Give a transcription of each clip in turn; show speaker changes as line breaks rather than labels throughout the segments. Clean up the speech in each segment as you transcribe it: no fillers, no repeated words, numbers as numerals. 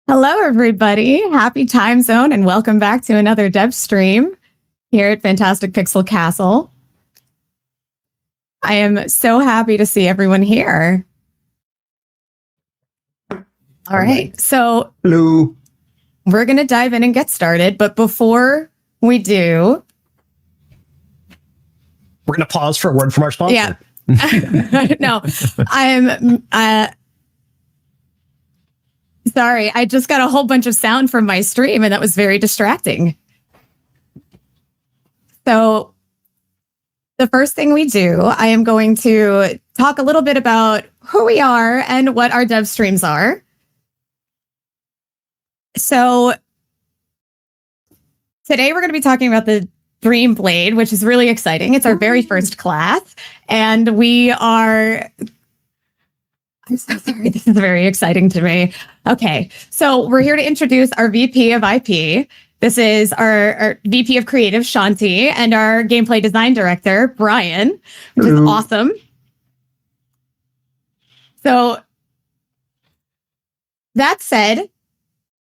Hello, everybody. Happy time zone and welcome back to another dev stream here at Fantastic Pixel Castle. I am so happy to see everyone here. All right, so
hello.
We're going to dive in and get started. But before we do,
we're going to pause for a word from our sponsor.
Yeah. No, I'm sorry. I just got a whole bunch of sound from my stream and that was very distracting. So the first thing we do, I am going to talk a little bit about who we are and what our dev streams are. So today we're going to be talking about the Dreamblade, which is really exciting. It's our very first class, and we are... I'm so sorry. This is very exciting to me. Okay, so we're here to introduce our VP of IP. This is our VP of Creative, Shanti, and our Gameplay Design Director, Brian, which is awesome. So that said,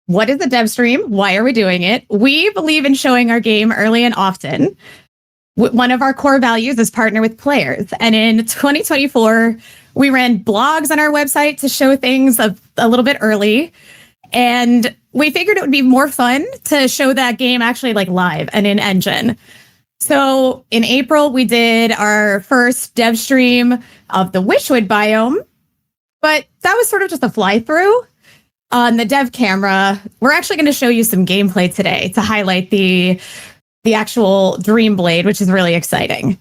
what is a dev stream? Why are we doing it? We believe in showing our game early and often. One of our core values is partner with players. And in 2024, we ran blogs on our website to show things a little bit early. And we figured it would be more fun to show that game actually like live and in engine. So in April, we did our first dev stream of the Wishwood biome, but that was sort of just a fly through. On the dev camera, we're actually going to show you some gameplay today to highlight the actual Dreamblade, which is really exciting.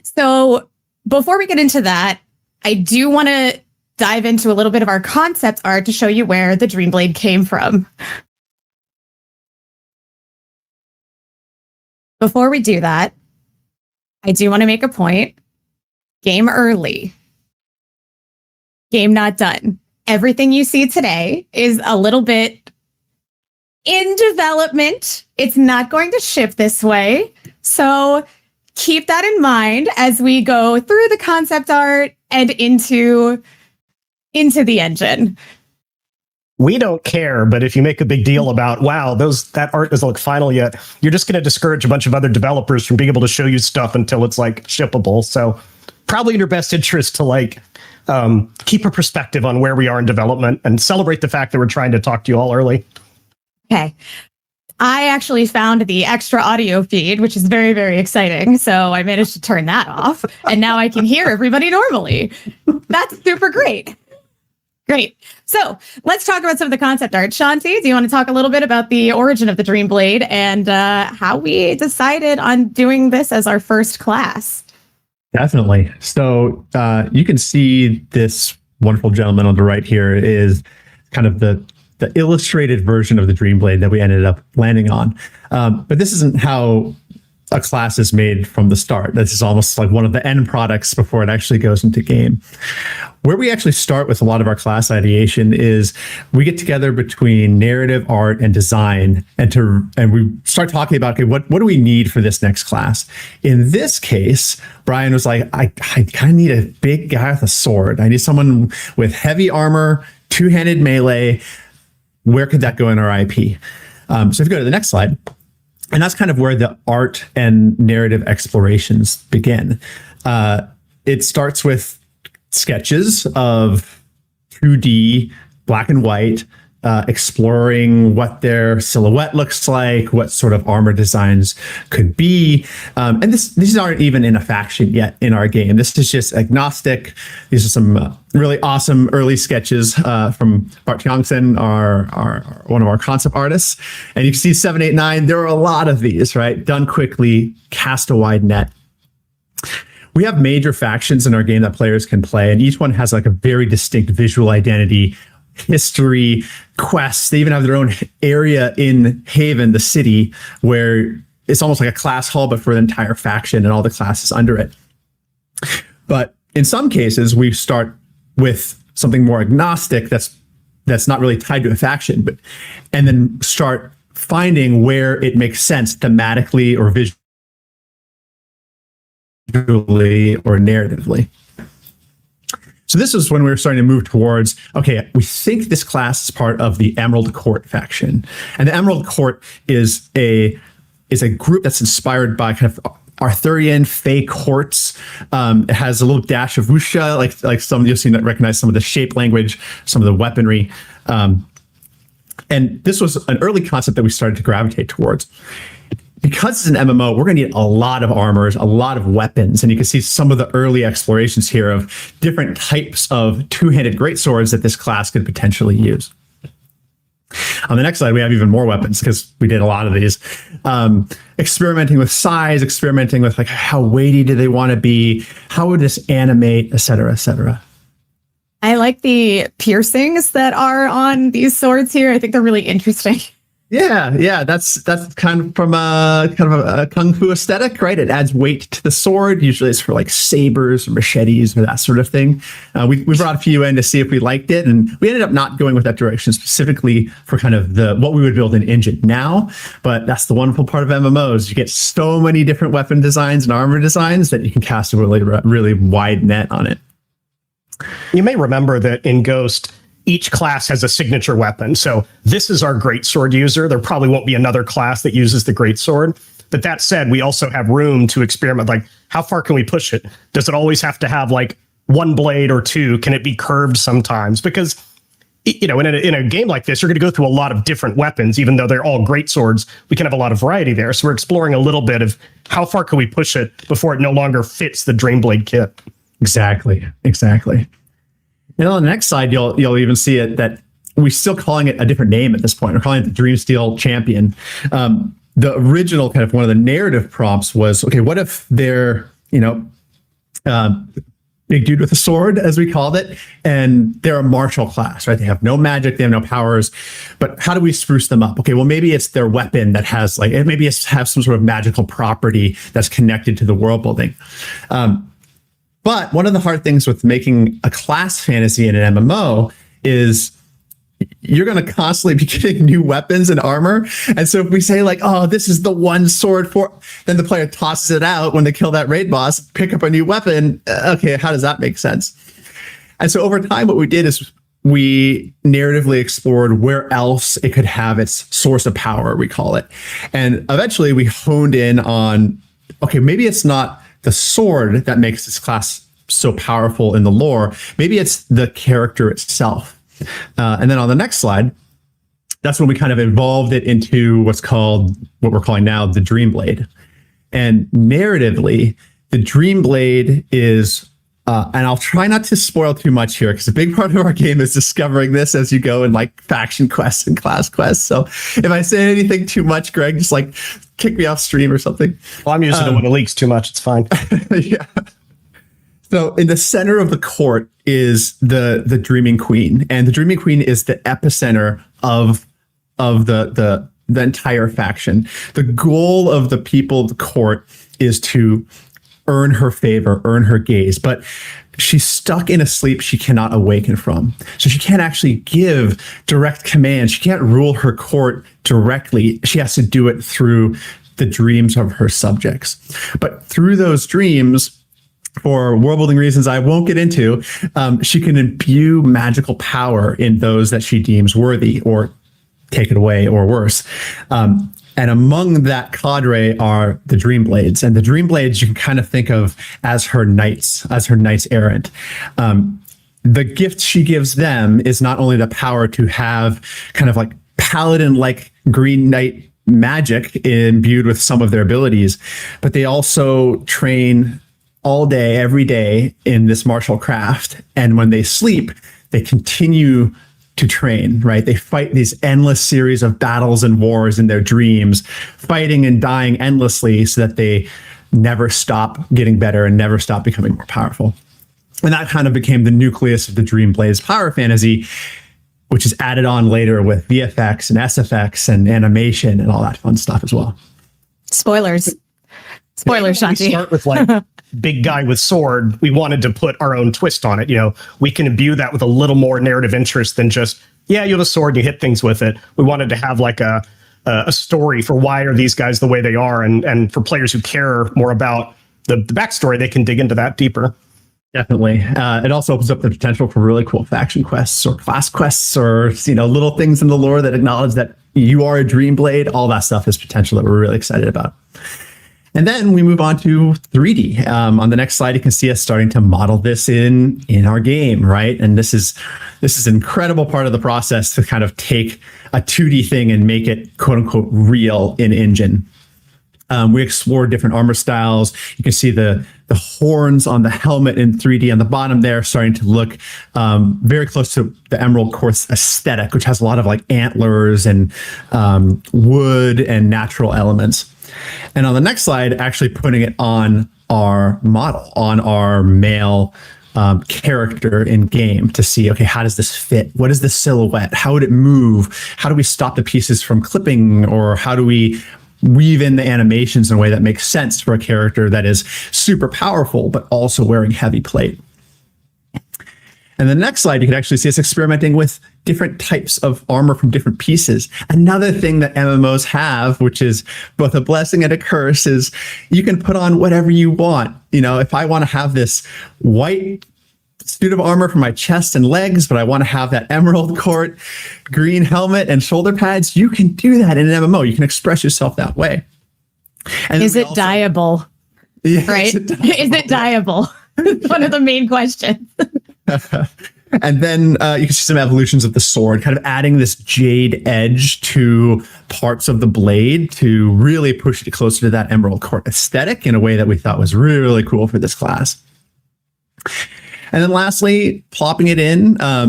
So before we get into that, I do want to dive into a little bit of our concept art to show you where the Dreamblade came from. Before we do that, I do want to make a point. Game early. Game not done. Everything you see today is a little bit in development. It's not going to ship this way. So keep that in mind as we go through the concept art and into the engine.
We don't care, but if you make a big deal about, wow, that art doesn't look final yet, you're just going to discourage a bunch of other developers from being able to show you stuff until it's like shippable. So probably in your best interest to keep a perspective on where we are in development and celebrate the fact that we're trying to talk to you all early.
Okay. I actually found the extra audio feed, which is very, very exciting. So I managed to turn that off and now I can hear everybody normally. That's super great. Great. So let's talk about some of the concept art. Shanti, do you want to talk a little bit about the origin of the Dreamblade and how we decided on doing this as our first class?
Definitely. So you can see this wonderful gentleman on the right here is kind of the illustrated version of the Dreamblade that we ended up landing on. But this isn't how a class is made from the start. This is almost like one of the end products before it actually goes into game. Where we actually start with a lot of our class ideation is we get together between narrative, art, and design, and we start talking about, okay, what do we need for this next class? In this case, Brian was like, I kind of need a big guy with a sword. I need someone with heavy armor, two-handed melee. Where could that go in our IP? So if you go to the next slide, and that's kind of where the art and narrative explorations begin. It starts with sketches of 2D, black and white, exploring what their silhouette looks like, what sort of armor designs could be. And these aren't even in a faction yet in our game. This is just agnostic. These are some really awesome early sketches from Bart Johnson, our one of our concept artists. And you can see 789, there are a lot of these, right? Done quickly, cast a wide net. We have major factions in our game that players can play, and each one has like a very distinct visual identity, history, quests. They even have their own area in Haven, the city, where it's almost like a class hall, but for the entire faction and all the classes under it. But in some cases, we start with something more agnostic that's not really tied to a faction, and then start finding where it makes sense thematically or visually or narratively. So So this is when we were starting to move towards, okay, we think this class is part of the Emerald Court faction. And the Emerald Court is a group that's inspired by kind of Arthurian fey courts. It has a little dash of wuxia, like some you'll see that recognize some of the shape language, some of the weaponry. And this was an early concept that we started to gravitate towards. Because it's an MMO, we're going to need a lot of armors, a lot of weapons, and you can see some of the early explorations here of different types of two-handed greatswords that this class could potentially use. On the next slide, we have even more weapons because we did a lot of these. Experimenting with size, experimenting with like how weighty do they want to be, how would this animate, et cetera, et cetera.
I like the piercings that are on these swords here. I think they're really interesting.
Yeah, that's kind of from a kung fu aesthetic, right? It adds weight to the sword. Usually, it's for like sabers or machetes or that sort of thing. We brought a few in to see if we liked it, and we ended up not going with that direction specifically for kind of what we would build an engine now. But that's the wonderful part of MMOs. You get so many different weapon designs and armor designs that you can cast a really wide net on it.
You may remember that in Ghost, each class has a signature weapon. So this is our greatsword user. There probably won't be another class that uses the greatsword. But that said, we also have room to experiment. Like, how far can we push it? Does it always have to have like one blade or two? Can it be curved sometimes? Because, you know, in a game like this, you're going to go through a lot of different weapons, even though they're all greatswords. We can have a lot of variety there. So we're exploring a little bit of how far can we push it before it no longer fits the Dreamblade kit. Exactly. And on the next slide, you'll even see it that we're still calling it a different name at this point. We're calling it the Dreamsteel Champion. The original kind of one of the narrative prompts was, okay, what if they're, big dude with a sword, as we called it, and they're a martial class, right? They have no magic, they have no powers, but how do we spruce them up? Okay, well, maybe it's their weapon that has maybe it's have some sort of magical property that's connected to the world building. But one of the hard things with making a class fantasy in an MMO is you're going to constantly be getting new weapons and armor. And so if we say like, oh, this is the one sword for, then the player tosses it out when they kill that raid boss, pick up a new weapon. Okay, how does that make sense? And so over time, what we did is we narratively explored where else it could have its source of power, we call it. And eventually we honed in on, okay, maybe it's not the sword that makes this class so powerful in the lore. Maybe it's the character itself. And then on the next slide, that's when we kind of evolved it into what we're calling now the Dreamblade. And narratively, the Dreamblade is, and I'll try not to spoil too much here because a big part of our game is discovering this as you go in like faction quests and class quests. So if I say anything too much, Greg, just like kick me off stream or something. Well, I'm using it when it leaks too much. It's fine.
Yeah. So in the center of the court is the Dreaming Queen, and the Dreaming Queen is the epicenter of the entire faction. The goal of the people of the court is to earn her favor, earn her gaze, but she's stuck in a sleep she cannot awaken from. So she can't actually give direct commands. She can't rule her court directly. She has to do it through the dreams of her subjects. But through those dreams, for world building reasons I won't get into, she can imbue magical power in those that she deems worthy, or take it away, or worse. And among that cadre are the Dreamblades. And the Dreamblades you can kind of think of as her knights errant. The gift she gives them is not only the power to have kind of like paladin-like Green Knight magic imbued with some of their abilities, but they also train all day, every day in this martial craft. And when they sleep, they continue to train, right? They fight these endless series of battles and wars in their dreams, fighting and dying endlessly so that they never stop getting better and never stop becoming more powerful. And that kind of became the nucleus of the Dreamblade's power fantasy, which is added on later with VFX and SFX and animation and all that fun stuff as well.
Spoilers, Shanti.
We start with like big guy with sword. We wanted to put our own twist on it. You know, we can imbue that with a little more narrative interest than just, yeah, you have a sword and you hit things with it. We wanted to have like a story for why are these guys the way they are. And for players who care more about the backstory, they can dig into that deeper.
Definitely. It also opens up the potential for really cool faction quests or class quests or, little things in the lore that acknowledge that you are a Dreamblade. All that stuff is potential that we're really excited about. And then we move on to 3D. On the next slide, you can see us starting to model this in our game, right? And this is an incredible part of the process to kind of take a 2D thing and make it quote unquote real in engine. We explore different armor styles. You can see the horns on the helmet in 3D on the bottom there starting to look very close to the Emerald Quartz aesthetic, which has a lot of like antlers and wood and natural elements. And on the next slide, actually putting it on our model, on our male character in game to see, okay, how does this fit? What is the silhouette? How would it move? How do we stop the pieces from clipping? Or how do we weave in the animations in a way that makes sense for a character that is super powerful, but also wearing heavy plate? And the next slide, you can actually see us experimenting with different types of armor from different pieces. Another thing that MMOs have, which is both a blessing and a curse, is you can put on whatever you want. If I want to have this white suit of armor for my chest and legs, but I want to have that emerald court, green helmet and shoulder pads, you can do that in an MMO. You can express yourself that way. And
is it dyeable?
Yeah,
right? Is it dyeable? One of the main questions.
And then you can see some evolutions of the sword, kind of adding this jade edge to parts of the blade to really push it closer to that emerald court aesthetic in a way that we thought was really cool for this class. And then lastly, plopping it in, I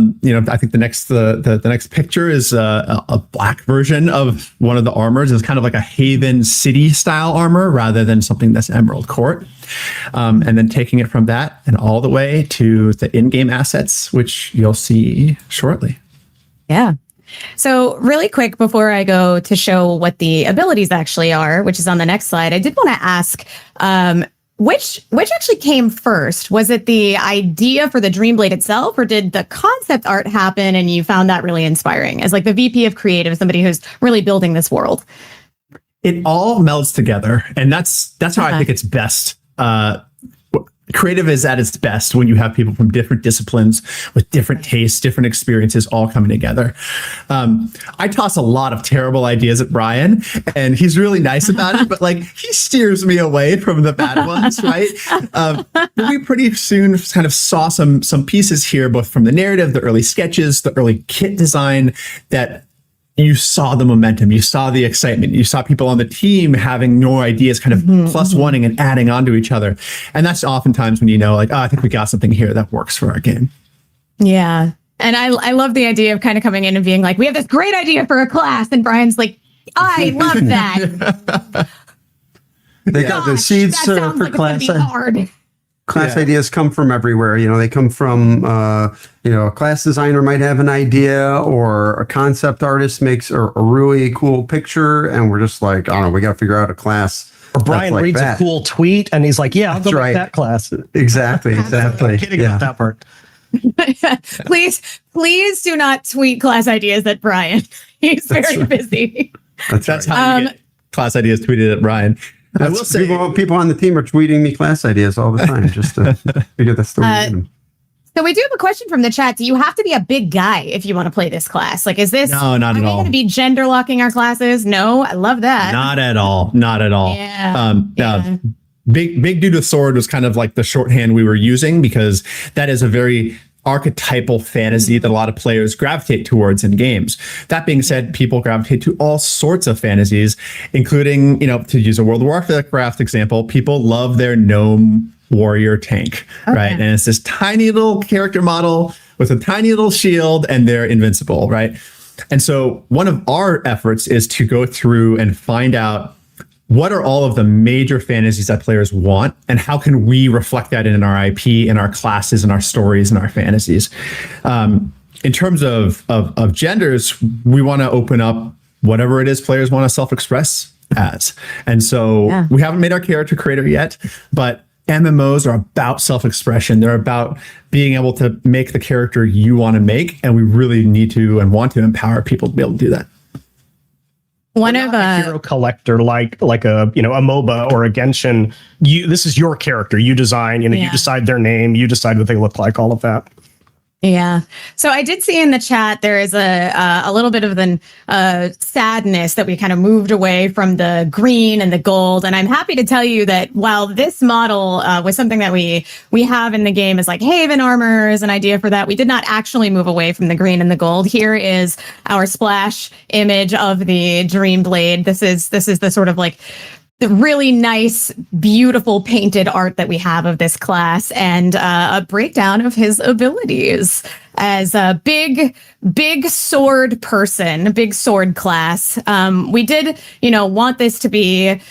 think the next picture is a black version of one of the armors. It's kind of like a Haven City style armor rather than something that's Emerald Court. And then taking it from that and all the way to the in-game assets, which you'll see shortly.
Yeah. So really quick before I go to show what the abilities actually are, which is on the next slide, I did want to ask, which actually came first? Was it the idea for the Dreamblade itself, or did the concept art happen and you found that really inspiring as like the VP of creative, somebody who's really building this world?
It all melds together, and that's how I think it's best. Creative is at its best when you have people from different disciplines with different tastes, different experiences all coming together. I toss a lot of terrible ideas at Brian, and he's really nice about it, but like he steers me away from the bad ones, right? But we pretty soon kind of saw some pieces here, both from the narrative, the early sketches, the early kit design, that you saw the momentum, you saw the excitement, you saw people on the team having no ideas, kind of plus oneing and adding onto each other. And that's oftentimes when I think we got something here that works for our game.
Yeah. And I love the idea of kind of coming in and being like, we have this great idea for a class. And Brian's like, I love that.
They got the seeds for
like
class. Class
Yeah.
ideas come from everywhere. They come from, a class designer might have an idea, or a concept artist makes a really cool picture. And we're just like, I don't know, we got to figure out a class.
Or Brian
like
reads
that.
a cool tweet and he's like, yeah, I'll go
That's
make that class.
Exactly.
I'm kidding about that part.
Please do not tweet class ideas at Brian. He's very busy.
That's
how you get class ideas tweeted at Brian. I will say
people on the team are tweeting me class ideas all the time just to figure the story.
So we do have a question from the chat. Do you have to be a big guy if you want to play this class? Like, is this...
No, not at all.
Are we going to be gender locking our classes? No, I love that.
Not at all. Not at all.
Yeah.
Big dude with sword was kind of like the shorthand we were using, because that is a very archetypal fantasy that a lot of players gravitate towards in games. That being said, people gravitate to all sorts of fantasies, including, to use a World of Warcraft example, people love their gnome warrior tank, right? And it's this tiny little character model with a tiny little shield, and they're invincible, right? And so one of our efforts is to go through and find out what are all of the major fantasies that players want, and how can we reflect that in our IP, in our classes, in our stories, and our fantasies. In terms of genders, we want to open up whatever it is players want to self-express as. And so we haven't made our character creator yet, but MMOs are about self-expression. They're about being able to make the character you want to make, and we really need to and want to empower people to be able to do that.
One
We're
of
not a hero collector like a a MOBA or a Genshin. This is your character. You design. You
Yeah.
decide their name. You decide what they look like. All of that.
Yeah. So I did see in the chat there is a little bit of the sadness that we kind of moved away from the green and the gold. And I'm happy to tell you that while this model was something that we have in the game as like Haven armor is an idea for that, we did not actually move away from the green and the gold. Here is our splash image of the Dreamblade. This is the sort of like the really nice, beautiful painted art that we have of this class, and a breakdown of his abilities as a big sword person, a big sword class. We did, want this to be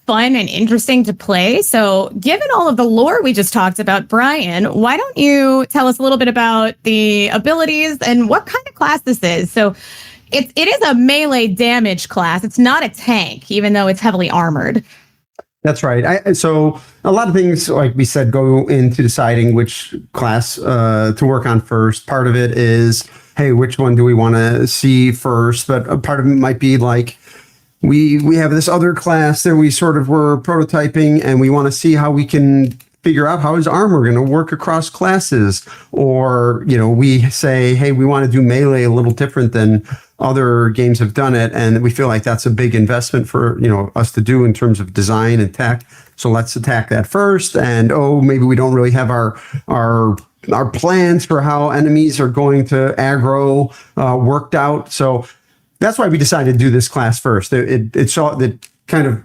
fun and interesting to play. So given all of the lore we just talked about, Brian, why don't you tell us a little bit about the abilities and what kind of class this is? So it is a melee damage class. It's not a tank, even though it's heavily armored.
That's right. So a lot of things, like we said, go into deciding which class to work on first. Part of it is, hey, which one do we want to see first? But a part of it might be like, we have this other class that we sort of were prototyping, and we want to see how we can figure out how is armor going to work across classes. Or, we say, hey, we want to do melee a little different than other games have done it, and we feel like that's a big investment for us to do in terms of design and tech. So let's attack that first. And maybe we don't really have our plans for how enemies are going to aggro worked out. So that's why we decided to do this class first. It kind of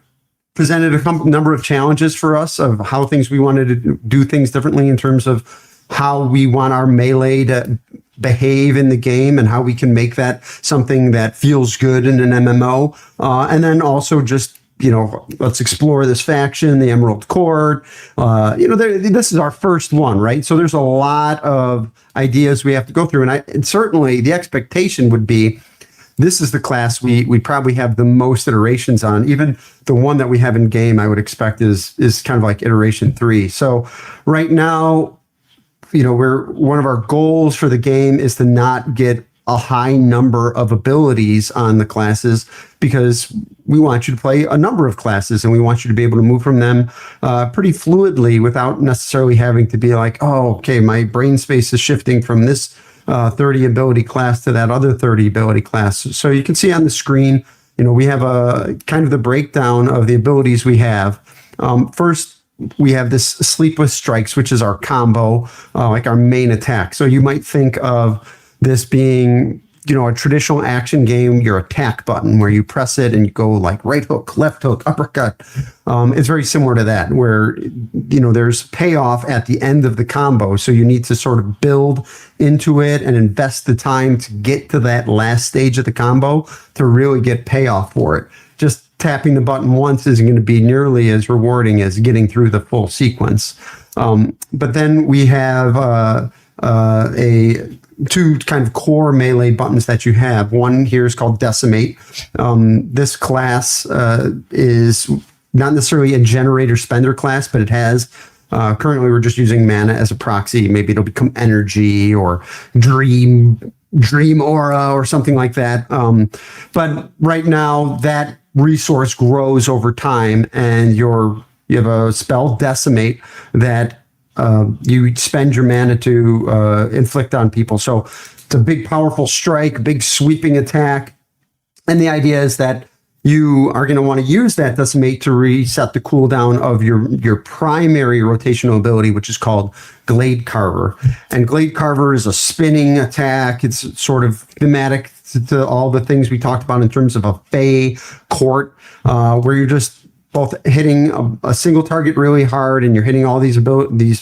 presented a number of challenges for us of how we wanted to do things differently in terms of how we want our melee to behave in the game and how we can make that something that feels good in an MMO. And then also just, let's explore this faction, the Emerald Court. This is our first one, right? So there's a lot of ideas we have to go through. And certainly the expectation would be, this is the class we probably have the most iterations on. Even the one that we have in game, I would expect is kind of like iteration 3. So right now, one of our goals for the game is to not get a high number of abilities on the classes, because we want you to play a number of classes and we want you to be able to move from them pretty fluidly without necessarily having to be like, oh, okay, my brain space is shifting from this 30 ability class to that other 30 ability class. So you can see on the screen, we have a kind of the breakdown of the abilities we have. First, we have this Sleep with Strikes, which is our combo, like our main attack. So you might think of this being, a traditional action game, your attack button, where you press it and you go like right hook, left hook, uppercut. It's very similar to that, where, there's payoff at the end of the combo. So you need to sort of build into it and invest the time to get to that last stage of the combo to really get payoff for it. Just tapping the button once isn't going to be nearly as rewarding as getting through the full sequence. But then we have two kind of core melee buttons that you have. One here is called Decimate. This class is not necessarily a generator spender class, but it has, currently we're just using mana as a proxy. Maybe it'll become energy or dream aura or something like that. But right now that resource grows over time, and you have a spell Decimate that you spend your mana to inflict on people. So it's a big, powerful strike, big sweeping attack. And the idea is that you are going to want to use that Decimate to reset the cooldown of your primary rotational ability, which is called Glade Carver. And Glade Carver is a spinning attack. It's sort of thematic to all the things we talked about in terms of a Fey court, where you're just both hitting a single target really hard, and you're hitting all these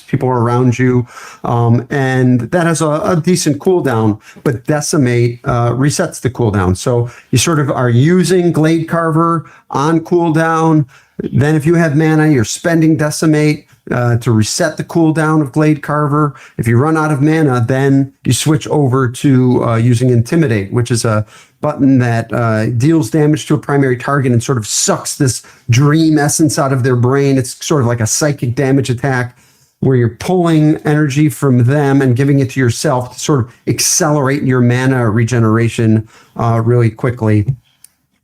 people around you, and that has a decent cooldown. But Decimate resets the cooldown, so you sort of are using Glade Carver on cooldown. Then, if you have mana, you're spending Decimate to reset the cooldown of Glade Carver. If you run out of mana, then you switch over to using Intimidate, which is a button that deals damage to a primary target and sort of sucks this dream essence out of their brain. It's sort of like a psychic damage attack where you're pulling energy from them and giving it to yourself to sort of accelerate your mana regeneration really quickly.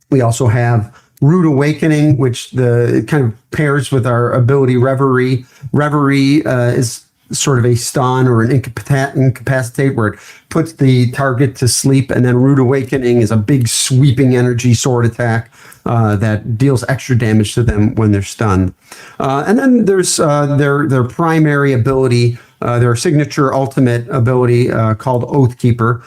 We also have Rude Awakening, which it kind of pairs with our ability Reverie. Reverie is sort of a stun or an incapacitate where it puts the target to sleep, and then Rude Awakening is a big sweeping energy sword attack that deals extra damage to them when they're stunned. And then there's their primary ability, their signature ultimate ability called Oathkeeper.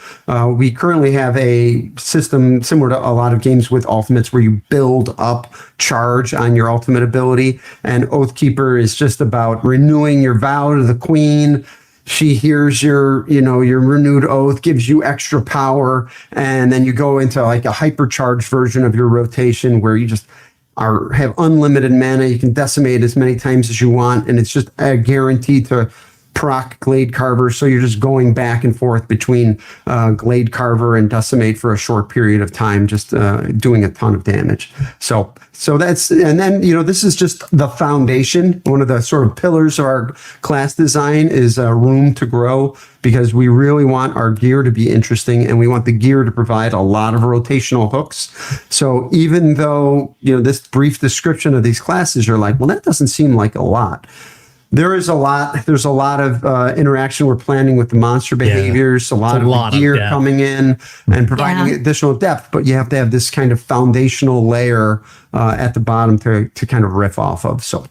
We currently have a system similar to a lot of games with ultimates where you build up charge on your ultimate ability. And Oathkeeper is just about renewing your vow to the queen. She hears your renewed oath, gives you extra power, and then you go into like a hypercharged version of your rotation where you just have unlimited mana. You can decimate as many times as you want, and it's just a guarantee to proc Glade Carver, so you're just going back and forth between Glade Carver and Decimate for a short period of time, just doing a ton of damage. So that's, and then, this is just the foundation. One of the sort of pillars of our class design is room to grow, because we really want our gear to be interesting, and we want the gear to provide a lot of rotational hooks. So even though, this brief description of these classes, you're like, well, that doesn't seem like a lot. There's a lot of interaction we're planning with the monster behaviors, a lot of gear coming in and providing additional depth, but you have to have this kind of foundational layer at the bottom to kind of riff off of. So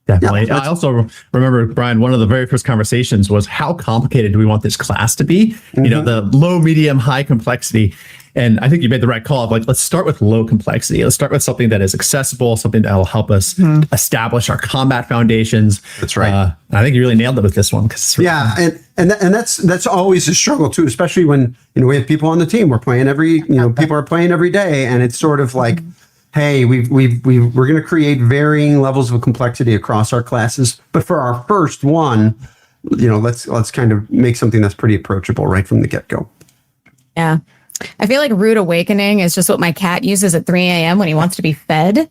definitely. I also remember, Brian, one of the very first conversations was how complicated do we want this class to be?
Mm-hmm.
The low, medium, high complexity. And I think you made the right call of like, let's start with low complexity. Let's start with something that is accessible, something that will help us establish our combat foundations.
That's right.
I think you really nailed it with this one.
And that's always a struggle too, especially when, we have people on the team. We're playing people are playing every day, and it's sort of like, hey, we're going to create varying levels of complexity across our classes, but for our first one, let's kind of make something that's pretty approachable right from the get-go.
Yeah. I feel like Rude Awakening is just what my cat uses at 3 a.m. when he wants to be fed.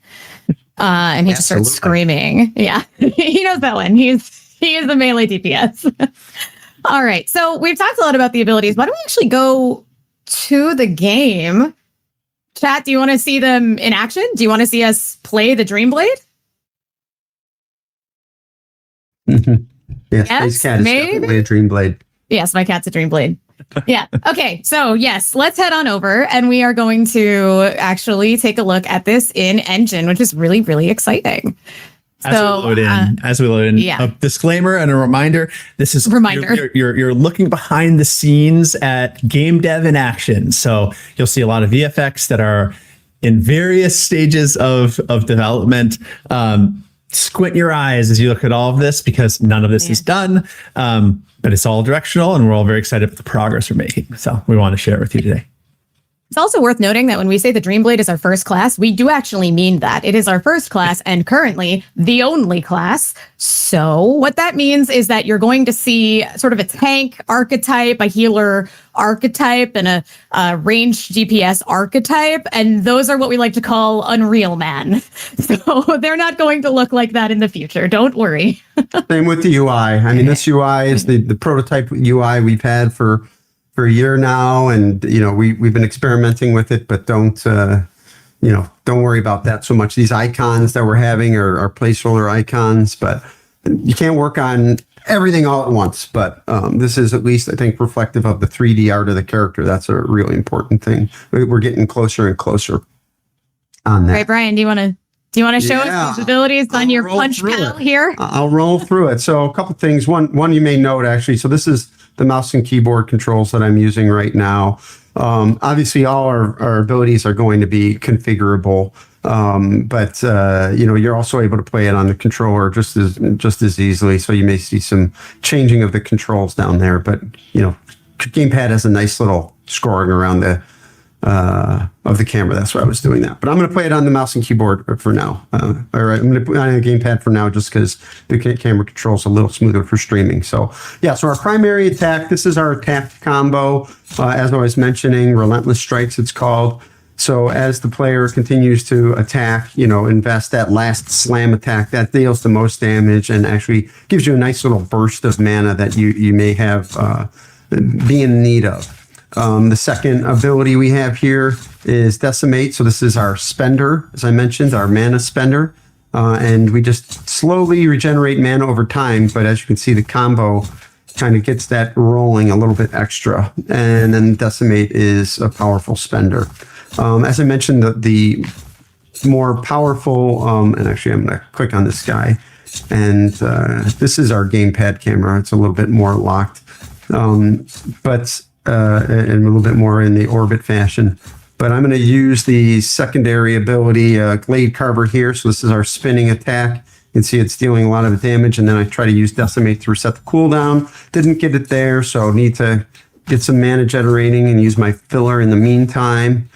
And he just starts screaming. Yeah, he knows that one. He is the melee DPS. All right. So we've talked a lot about the abilities. Why don't we actually go to the game? Chat, do you want to see them in action? Do you want to see us play the Dreamblade?
Yes, Space Cat is definitely a Dreamblade.
Yes, my cat's a Dreamblade. Yeah. Okay. So yes, let's head on over, and we are going to actually take a look at this in Engine, which is really, really exciting.
As we load in, a disclaimer and a reminder. This is you're looking behind the scenes at game dev in action. So you'll see a lot of VFX that are in various stages of development. Squint your eyes as you look at all of this, because none of this is done. But it's all directional, and we're all very excited with the progress we're making. So we want to share it with you today.
It's also worth noting that when we say the Dreamblade is our first class, we do actually mean that. It is our first class and currently the only class. So what that means is that you're going to see sort of a tank archetype, a healer archetype, and a ranged DPS archetype. And those are what we like to call Unreal Man. So they're not going to look like that in the future. Don't worry.
Same with the UI. I mean, this UI is the prototype UI we've had for a year now, and we've been experimenting with it, but don't worry about that so much. These icons that we're having are placeholder icons, but you can't work on everything all at once. But this is at least, I think, reflective of the 3D art of the character. That's a really important thing. We're getting closer and closer on that.
Right, Brian, do you want to show us these abilities on your punch panel here?
I'll roll through it. So a couple things. One you may note, actually. So this is the mouse and keyboard controls that I'm using right now. Obviously, all our abilities are going to be configurable, but you're also able to play it on the controller just as easily. So you may see some changing of the controls down there, but gamepad has a nice little scoring around of the camera. That's why I was doing that. But I'm going to play it on the mouse and keyboard for now. All right, I'm going to put it on a gamepad for now, just because the camera control's a little smoother for streaming. So so our primary attack, this is our attack combo. As I was mentioning, Relentless Strikes, it's called. So as the player continues to attack, invest that last slam attack that deals the most damage and actually gives you a nice little burst of mana that you may have be in need of. The second ability we have here is Decimate. So this is our spender, as I mentioned, our mana spender. And we just slowly regenerate mana over time. But as you can see, the combo kind of gets that rolling a little bit extra. And then Decimate is a powerful spender. As I mentioned, the more powerful, and actually I'm going to click on this guy. And this is our gamepad camera. It's a little bit more locked, but and a little bit more in the orbit fashion. But I'm going to use the secondary ability, Glade Carver here. So this is our spinning attack. You can see it's dealing a lot of damage, and then I try to use Decimate to reset the cooldown. Didn't get it there, so need to get some mana generating and use my filler in the meantime.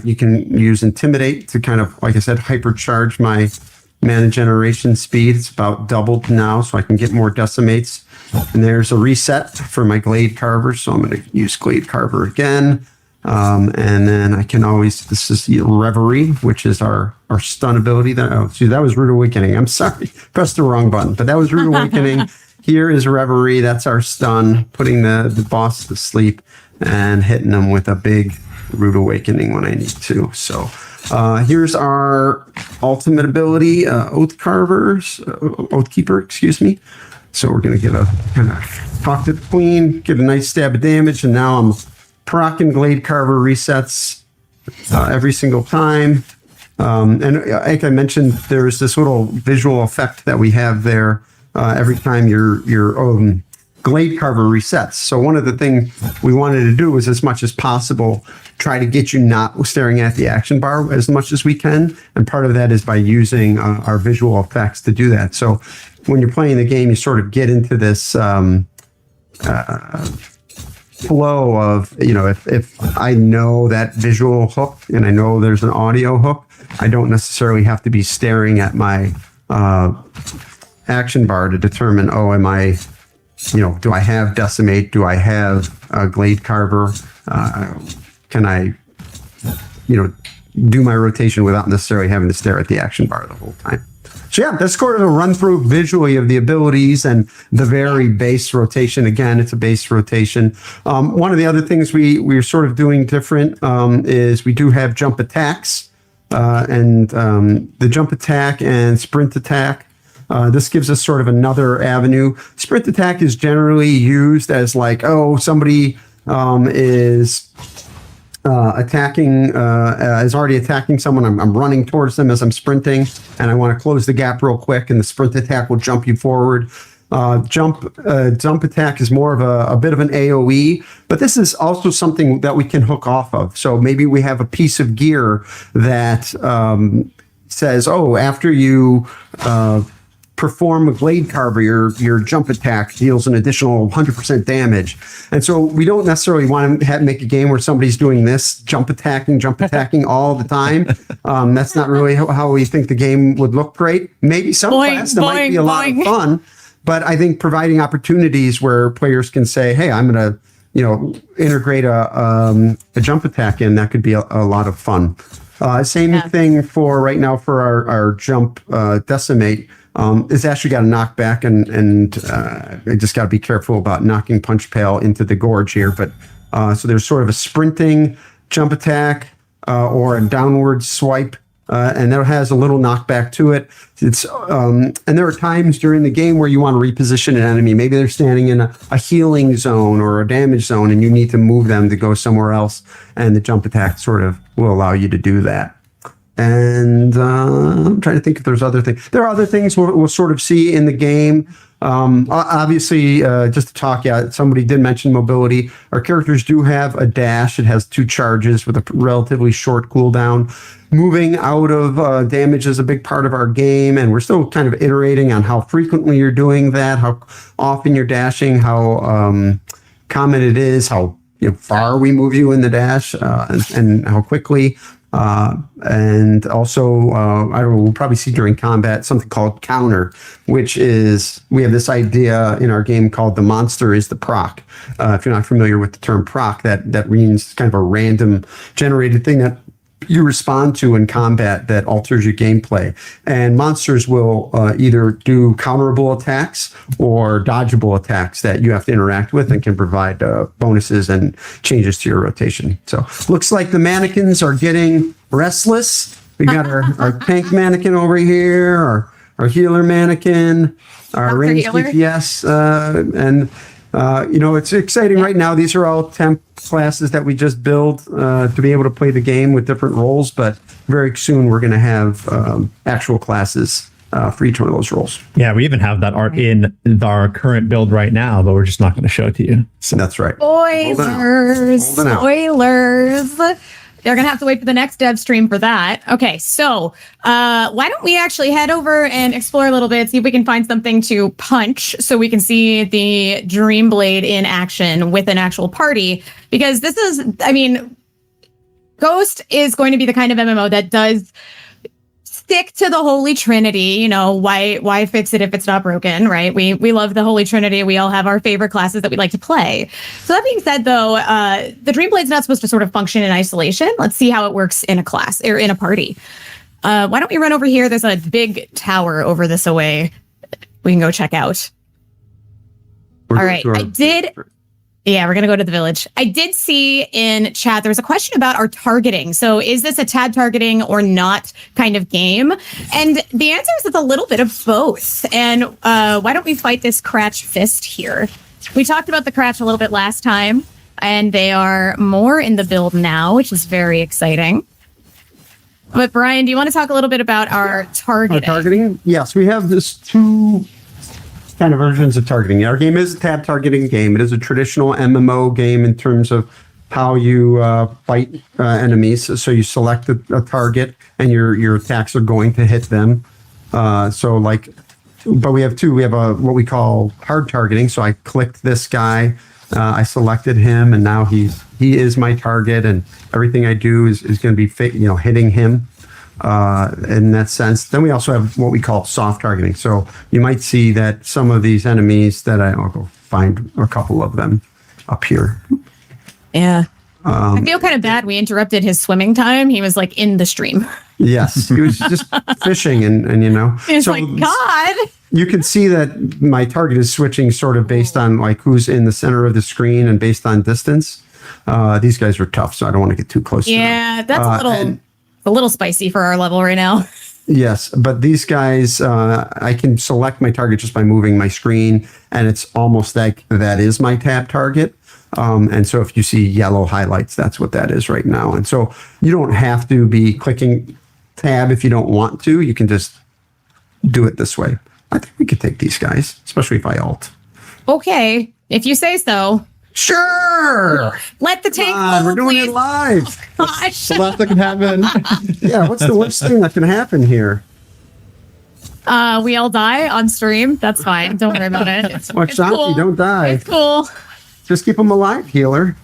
You can use Intimidate to kind of, like I said, hypercharge my mana generation speed. It's about doubled now, so I can get more Decimates. And there's a reset for my Glade Carver, so I'm going to use Glade Carver again. And then I can always, this is the Reverie, which is our stun ability. That was Rude Awakening. I'm sorry, pressed the wrong button, but that was Rude Awakening. Here is Reverie. That's our stun, putting the boss to sleep and hitting them with a big Rude Awakening when I need to. So here's our ultimate ability, Oathkeeper, excuse me. So we're going to get a kind of talk to the queen, get a nice stab of damage, and now I'm proccing Glade Carver resets every single time. And like I mentioned, there's this little visual effect that we have there every time your Glade Carver resets. So one of the things we wanted to do was, as much as possible, try to get you not staring at the action bar as much as we can. And part of that is by using our visual effects to do that. So when you're playing the game, you sort of get into this flow of, if I know that visual hook and I know there's an audio hook, I don't necessarily have to be staring at my action bar to determine, am I, do I have Decimate? Do I have Glade Carver? Can I, do my rotation without necessarily having to stare at the action bar the whole time? So yeah, that's sort of a run through visually of the abilities and the very base rotation. Again, it's a base rotation. One of the other things we're sort of doing different is we do have jump attacks, and the jump attack and sprint attack. This gives us sort of another avenue. Sprint attack is generally used as like, somebody is attacking, is already attacking someone. I'm running towards them as I'm sprinting, and I want to close the gap real quick, and the sprint attack will jump you forward. Jump attack is more of a bit of an AoE, but this is also something that we can hook off of. So maybe we have a piece of gear that says, after you perform a Glade Carver, your jump attack deals an additional 100% damage. And so we don't necessarily want to make a game where somebody's doing this, jump attacking all the time. That's not really how we think the game would look great. Maybe some class that might be a lot of fun, but I think providing opportunities where players can say, hey, I'm going to, integrate a jump attack in, that could be a lot of fun. Same thing for right now for our jump Decimate. It's actually got a knockback, and I just got to be careful about knocking Punch Pail into the gorge here. But so there's sort of a sprinting jump attack or a downward swipe, and that has a little knockback to it. It's and there are times during the game where you want to reposition an enemy. Maybe they're standing in a healing zone or a damage zone, and you need to move them to go somewhere else. And the jump attack sort of will allow you to do that. And I'm trying to think if there's other things. There are other things we'll sort of see in the game. Obviously, just to talk, somebody did mention mobility. Our characters do have a dash. It has 2 charges with a relatively short cooldown. Moving out of damage is a big part of our game, and we're still kind of iterating on how frequently you're doing that, how often you're dashing, how common it is, how far we move you in the dash, and how quickly. And also, I don't know, we'll probably see during combat something called counter, which is, we have this idea in our game called the monster is the proc. If you're not familiar with the term proc, that means kind of a random generated thing that you respond to in combat that alters your gameplay. And monsters will either do counterable attacks or dodgeable attacks that you have to interact with and can provide bonuses and changes to your rotation. So looks like the mannequins are getting restless. We got our tank mannequin over here, our healer mannequin, our
Dr.
ranged
Healer.
DPS, and it's exciting right now. These are all temp classes that we just build to be able to play the game with different roles, but very soon we're going to have actual classes for each one of those roles.
Yeah, we even have that art in our current build right now, but we're just not going to show it to you.
So that's right.
Spoilers.
Holding out.
Spoilers. They're going to have to wait for the next dev stream for that. Okay, so why don't we actually head over and explore a little bit, see if we can find something to punch so we can see the Dreamblade in action with an actual party. Because this is, Ghost is going to be the kind of MMO that does stick to the Holy Trinity. Why fix it if it's not broken, right? We love the Holy Trinity. We all have our favorite classes that we like to play. So that being said, though, the Dreamblade's not supposed to sort of function in isolation. Let's see how it works in a class or in a party. Why don't we run over here? There's a big tower over this away. We can go check out. All right. Yeah, we're going to go to the village. I did see in chat, there was a question about our targeting. So is this a tab targeting or not kind of game? And the answer is it's a little bit of both. And why don't we fight this Cratch Fist here? We talked about the Cratch a little bit last time, and they are more in the build now, which is very exciting. But Brian, do you want to talk a little bit about our targeting?
Our targeting? Yes, we have this two kind of versions of targeting. Our game is a tab targeting game. It is a traditional MMO game in terms of how you fight enemies. So you select a target and your attacks are going to hit them. But we have two. We have what we call hard targeting. So I clicked this guy, I selected him, and now he is my target, and everything I do is going to be hitting him. In that sense. Then we also have what we call soft targeting. So you might see that some of these enemies that I'll go find a couple of them up here.
Yeah. I feel kind of bad. We interrupted his swimming time. He was like in the stream.
Yes. He was just fishing and
It's
so
like, God.
You can see that my target is switching sort of based on like who's in the center of the screen and based on distance. These guys are tough, so I don't want to get too close to them.
Yeah, that's a little spicy for our level right now.
Yes, but these guys, I can select my target just by moving my screen, and it's almost like that is my tab target. And so if you see yellow highlights, that's what that is right now. And so you don't have to be clicking tab if you don't want to. You can just do it this way. I think we could take these guys, especially if I ult.
Okay, if you say so.
Sure.
Let the tank
We're doing it live.
Gosh.
The last that can happen.
Yeah, what's the worst thing that can happen here?
We all die on stream. That's fine. Don't worry about it. It's
out,
cool.
you don't die.
It's cool.
Just keep them alive, healer.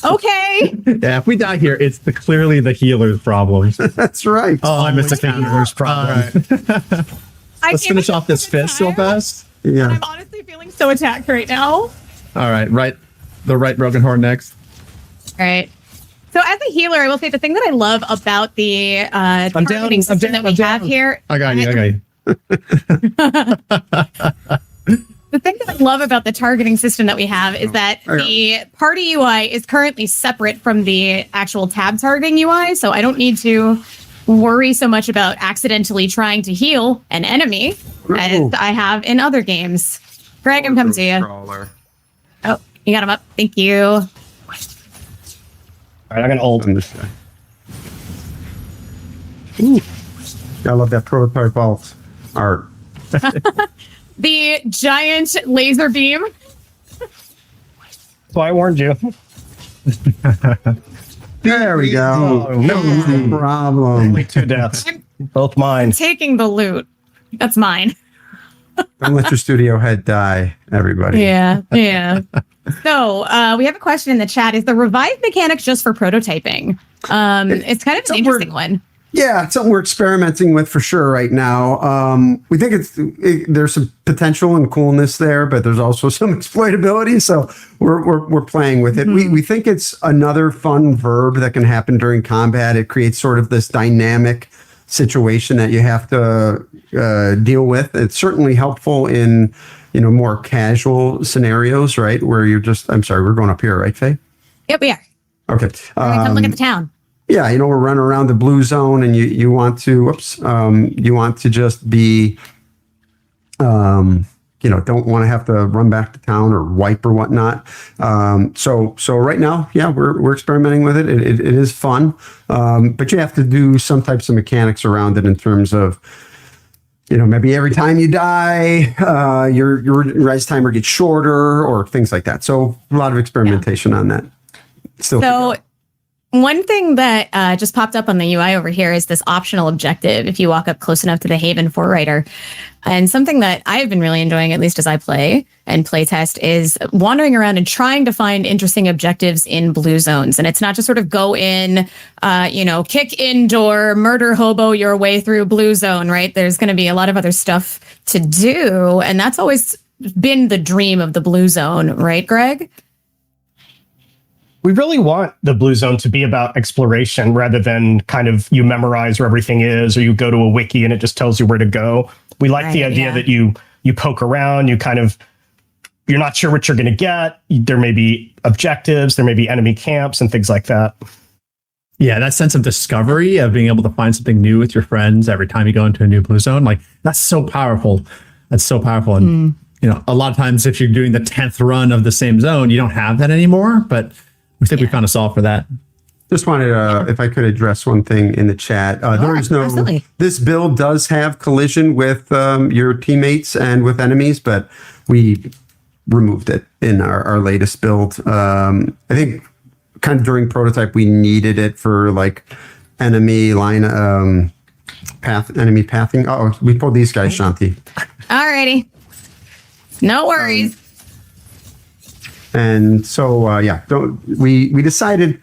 Okay.
Yeah, if we die here, it's clearly the healer's problem.
That's right.
Oh, I missed the healer's problem.
Let's finish off this fist real fast.
Yeah.
I'm honestly feeling so attacked right now.
All right, the right broken horn next.
All right. So as a healer, I will say the thing that I love about the targeting system that we have here.
I got you.
The thing that I love about the targeting system that we have is that the party UI is currently separate from the actual tab targeting UI. So I don't need to worry so much about accidentally trying to heal an enemy as I have in other games. Greg, I'm coming to you.
Ghostcrawler.
Oh, you got him up. Thank you.
All right, I'm gonna ult.
Ooh, I love that prototype ult art.
The giant laser beam.
So I warned you.
There we go.
Oh, no
problem.
Only 2 deaths. Both mine.
Taking the loot. That's mine.
Don't let your studio head die, everybody.
Yeah. So we have a question in the chat. Is the revive mechanic just for prototyping? It's kind of an interesting one.
Yeah, it's something we're experimenting with for sure right now. We think there's some potential and coolness there, but there's also some exploitability. So we're playing with it. We think it's another fun verb that can happen during combat. It creates sort of this dynamic situation that you have to deal with. It's certainly helpful in more casual scenarios, right? Where you're just, I'm sorry, we're going up here, right, Faye?
Yep, we are.
Okay.
Come look at the town.
Yeah, we're running around the blue zone, and you want to, you want to just be, don't want to have to run back to town or wipe or whatnot. So right now, yeah, we're experimenting with it. It is fun, but you have to do some types of mechanics around it in terms of, maybe every time you die, your res timer gets shorter or things like that. So a lot of experimentation on that.
So one thing that just popped up on the UI over here is this optional objective if you walk up close enough to the Haven Forerunner. And something that I have been really enjoying, at least as I play and play test, is wandering around and trying to find interesting objectives in blue zones. And it's not just sort of go in, kick indoor, murder hobo your way through blue zone, right? There's going to be a lot of other stuff to do. And that's always been the dream of the blue zone, right, Greg?
We really want the blue zone to be about exploration rather than kind of you memorize where everything is, or you go to a wiki and it just tells you where to go. We like the idea that you poke around, you're not sure what you're going to get. There may be objectives, there may be enemy camps and things like that.
Yeah, that sense of discovery, of being able to find something new with your friends every time you go into a new blue zone, like that's so powerful. That's so powerful. And, a lot of times if you're doing the 10th run of the same zone, you don't have that anymore, but we think we found a solve for that.
Just wanted, if I could address one thing in the chat. There is no,
absolutely.
This build does have collision with your teammates and with enemies, but we removed it in our latest build. I think kind of during prototype, we needed it for like enemy line, enemy pathing. Oh, we pulled these guys, Shanti.
Alrighty. No worries.
And so, we decided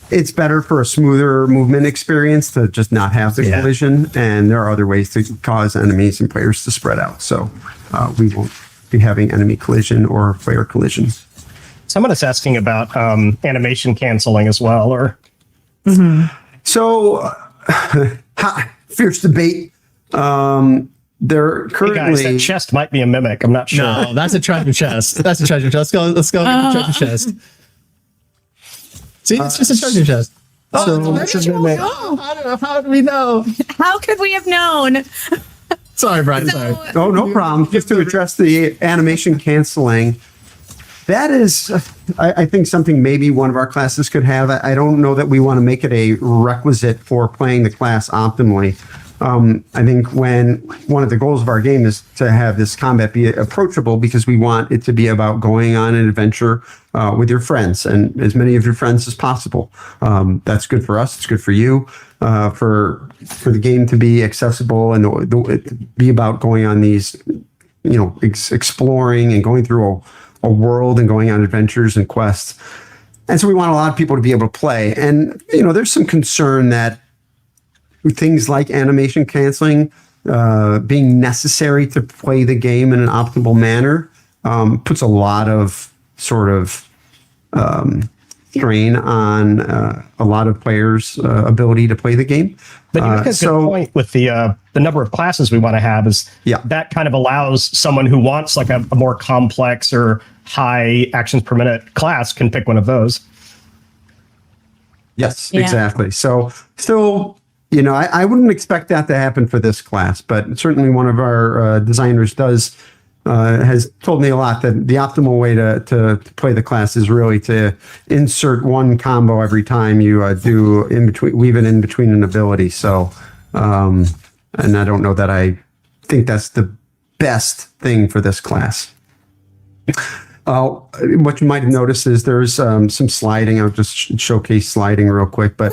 it's better for a smoother movement experience to just not have the collision. And there are other ways to cause enemies and players to spread out. So we won't be having enemy collision or player collision.
Someone is asking about animation canceling as well, or.
So fierce debate. They're currently.
Hey guys, that chest might be a mimic. I'm not sure.
No, that's a treasure chest. That's a treasure chest. Let's go get the treasure chest. See, it's just a treasure chest. How did we know?
How could we have known?
Sorry, Brian. Sorry.
Oh, no problem. Just to address the animation canceling. That is, I think, something maybe one of our classes could have. I don't know that we want to make it a requisite for playing the class optimally. I think one of the goals of our game is to have this combat be approachable, because we want it to be about going on an adventure with your friends and as many of your friends as possible. That's good for us. It's good for you. For the game to be accessible and be about going on these, exploring and going through a world and going on adventures and quests. And so we want a lot of people to be able to play. And, there's some concern that things like animation canceling being necessary to play the game in an optimal manner puts a lot of sort of strain on a lot of players' ability to play the game.
But you make a good point with the number of classes we want to have is that kind of allows someone who wants like a more complex or high actions per minute class can pick one of those.
Yes, exactly. So still, I wouldn't expect that to happen for this class, but certainly one of our designers has told me a lot that the optimal way to play the class is really to insert one combo every time you weave it in between an ability. So, and I don't know that I think that's the best thing for this class. What you might have noticed is there's some sliding. I'll just showcase sliding real quick, but